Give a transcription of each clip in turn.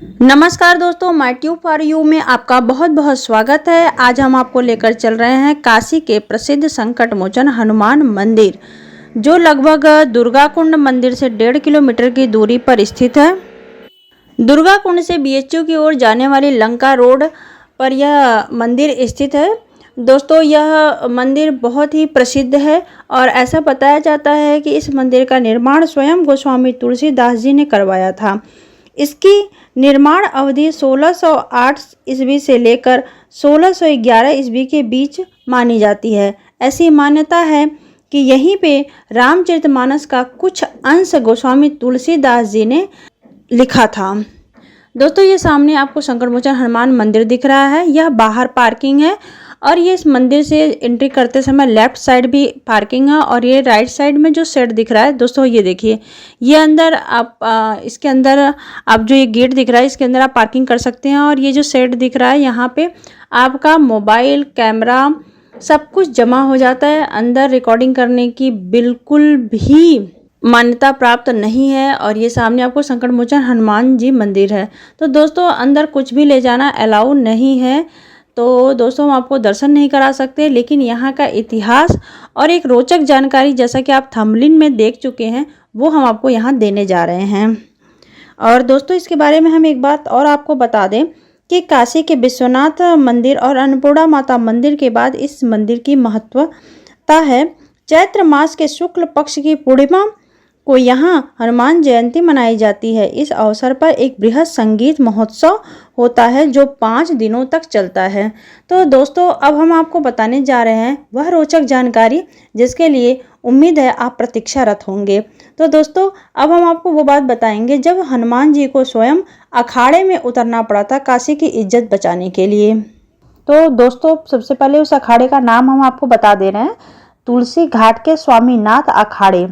नमस्कार दोस्तों, my tube for you में आपका बहुत बहुत स्वागत है। आज हम आपको लेकर चल रहे हैं काशी के प्रसिद्ध संकट मोचन हनुमान मंदिर, जो लगभग दुर्गा कुंड मंदिर से 1.5 किलोमीटर की दूरी पर स्थित है। दुर्गा कुंड से बीएचयू की ओर जाने वाली लंका रोड पर यह मंदिर स्थित है। दोस्तों, यह मंदिर बहुत ही प्रसिद्ध है और ऐसा बताया जाता है कि इस मंदिर का निर्माण स्वयं गोस्वामी तुलसीदास जी ने करवाया था। इसकी निर्माण अवधि 1608 ईस्वी से लेकर 1611 ईस्वी के बीच मानी जाती है। ऐसी मान्यता है कि यहीं पे रामचरितमानस का कुछ अंश गोस्वामी तुलसीदास जी ने लिखा था। दोस्तों, ये सामने आपको संकट मोचन हनुमान मंदिर दिख रहा है। यह बाहर पार्किंग है और ये इस मंदिर से एंट्री करते समय लेफ्ट साइड भी पार्किंग है और ये राइट साइड में जो शेड दिख रहा है दोस्तों, ये देखिए, ये अंदर आप इसके अंदर आप जो ये गेट दिख रहा है इसके अंदर आप पार्किंग कर सकते हैं। और ये जो शेड दिख रहा है यहाँ पे आपका मोबाइल कैमरा सब कुछ जमा हो जाता है। अंदर रिकॉर्डिंग करने की बिल्कुल भी मान्यता प्राप्त नहीं है। और ये सामने आपको संकट मोचन हनुमान जी मंदिर है। तो दोस्तों, अंदर कुछ भी ले जाना अलाउ नहीं है। तो दोस्तों, हम आपको दर्शन नहीं करा सकते, लेकिन यहाँ का इतिहास और एक रोचक जानकारी, जैसा कि आप थंबनेल में देख चुके हैं, वो हम आपको यहाँ देने जा रहे हैं। और दोस्तों, इसके बारे में हम एक बात और आपको बता दें कि काशी के विश्वनाथ मंदिर और अन्नपूर्णा माता मंदिर के बाद इस मंदिर की महत्वता है। चैत्र मास के शुक्ल पक्ष की पूर्णिमा को यहाँ हनुमान जयंती मनाई जाती है। इस अवसर पर एक बृहद संगीत महोत्सव होता है जो 5 दिनों तक चलता है। तो दोस्तों, अब हम आपको बताने जा रहे हैं वह रोचक जानकारी जिसके लिए उम्मीद है आप प्रतीक्षारत होंगे। तो दोस्तों, अब हम आपको वो बात बताएंगे जब हनुमान जी को स्वयं अखाड़े में उतरना पड़ा था काशी की इज्जत बचाने के लिए। तो दोस्तों, सबसे पहले उस अखाड़े का नाम हम आपको बता दे रहे हैं। तुलसी घाट के स्वामीनाथ अखाड़े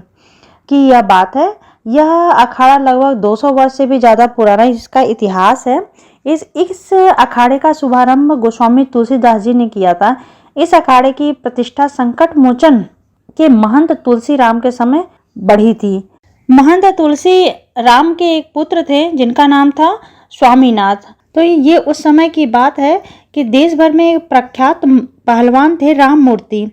की यह बात है। यह अखाड़ा लगभग 200 वर्ष से भी ज़्यादा पुराना इसका इतिहास है। इस अखाड़े का शुभारंभ गोस्वामी तुलसीदास जी ने किया था। इस अखाड़े की प्रतिष्ठा संकट मोचन के महंत तुलसी राम के समय बढ़ी थी। महंत तुलसी राम के एक पुत्र थे जिनका नाम था स्वामीनाथ। तो ये उस समय की बात है कि देश भर में एक प्रख्यात पहलवान थे राम मूर्ति।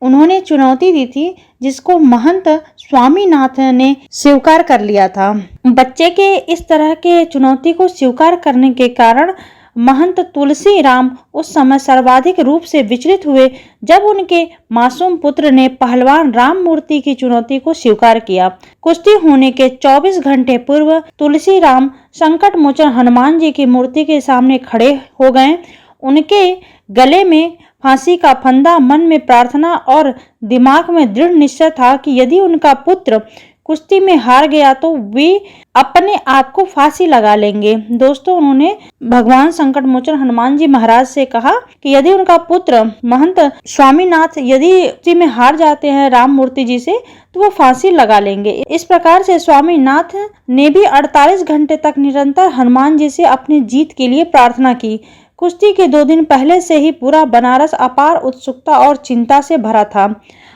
उन्होंने चुनौती दी थी जिसको महंत स्वामीनाथ ने स्वीकार कर लिया था। बच्चे के इस तरह के चुनौती को स्वीकार करने के कारण महंत तुलसी राम उस समय सर्वाधिक रूप से विचलित हुए जब उनके मासूम पुत्र ने पहलवान राम मूर्ति की चुनौती को स्वीकार किया। कुश्ती होने के 24 घंटे पूर्व तुलसी राम संकट मोचन हनुमान जी की मूर्ति के सामने खड़े हो गए। उनके गले में फांसी का फंदा, मन में प्रार्थना और दिमाग में दृढ़ निश्चय था कि यदि उनका पुत्र कुश्ती में हार गया तो वे अपने आप को फांसी लगा लेंगे। दोस्तों, उन्होंने भगवान संकट मोचन हनुमान जी महाराज से कहा कि यदि उनका पुत्र महंत स्वामीनाथ यदि कुश्ती में हार जाते हैं राम मूर्ति जी से तो वो फांसी लगा लेंगे। इस प्रकार से स्वामीनाथ ने भी 48 घंटे तक निरंतर हनुमान जी से अपनी जीत के लिए प्रार्थना की। कुश्ती के 2 दिन पहले से ही पूरा बनारस अपार उत्सुकता और चिंता से भरा था।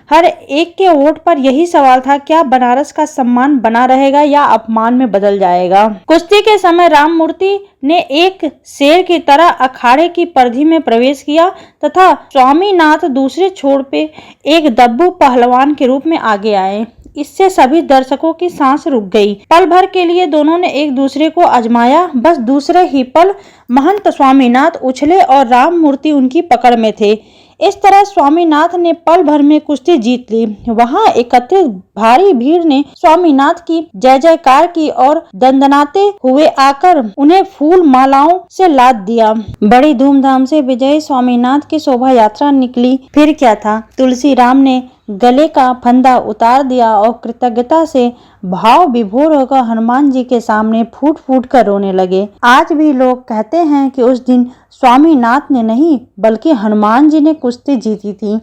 हर एक के ओठ पर यही सवाल था, क्या बनारस का सम्मान बना रहेगा या अपमान में बदल जाएगा। कुश्ती के समय राम मूर्ति ने एक शेर की तरह अखाड़े की परिधि में प्रवेश किया तथा स्वामीनाथ दूसरे छोर पे एक दब्बू पहलवान के रूप में आगे आए। इससे सभी दर्शकों की सांस रुक गई। पल भर के लिए दोनों ने एक दूसरे को आजमाया। बस दूसरे ही पल महंत स्वामीनाथ उछले और राम मूर्ति उनकी पकड़ में थे। इस तरह स्वामीनाथ ने पल भर में कुश्ती जीत ली। वहां एकत्रित भारी भीड़ ने स्वामीनाथ की जय जयकार की और दंदनाते हुए आकर उन्हें फूल मालाओं से लाद दिया। बड़ी धूमधाम से विजयी स्वामीनाथ की शोभा यात्रा निकली। फिर क्या था, तुलसी राम ने गले का फंदा उतार दिया और कृतज्ञता से भाव विभोर होकर हनुमान जी के सामने फूट फूट कर रोने लगे। आज भी लोग कहते हैं कि उस दिन स्वामीनाथ ने नहीं बल्कि हनुमान जी ने कुश्ती जीती थी।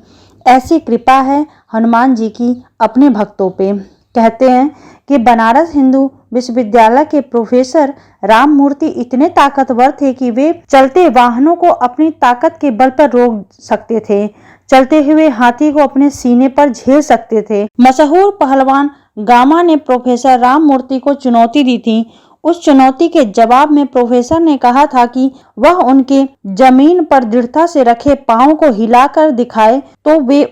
ऐसी कृपा है हनुमान जी की अपने भक्तों पे। कहते हैं कि बनारस हिंदू विश्वविद्यालय के प्रोफेसर राम मूर्ति इतने ताकतवर थे कि वे चलते वाहनों को अपनी ताकत के बल पर रोक सकते थे, चलते हुए हाथी को अपने सीने पर झेल सकते थे। मशहूर पहलवान गामा ने प्रोफेसर राम मूर्ति को चुनौती दी थी। उस चुनौती के जवाब में प्रोफेसर ने कहा था कि वह उनके जमीन पर दृढ़ता से रखे पांव को हिलाकर दिखाए तो वे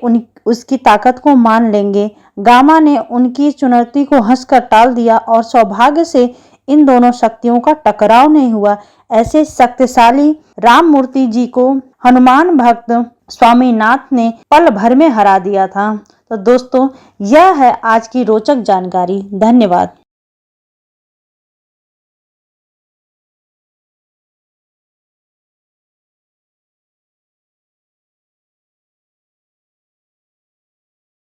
उसकी ताकत को मान लेंगे। गामा ने उनकी चुनौती को हंसकर टाल दिया और सौभाग्य से इन दोनों शक्तियों का टकराव नहीं हुआ। ऐसे शक्तिशाली राममूर्ति जी को हनुमान भक्त स्वामीनाथ ने पल भर में हरा दिया था। तो दोस्तों, यह है आज की रोचक जानकारी। धन्यवाद।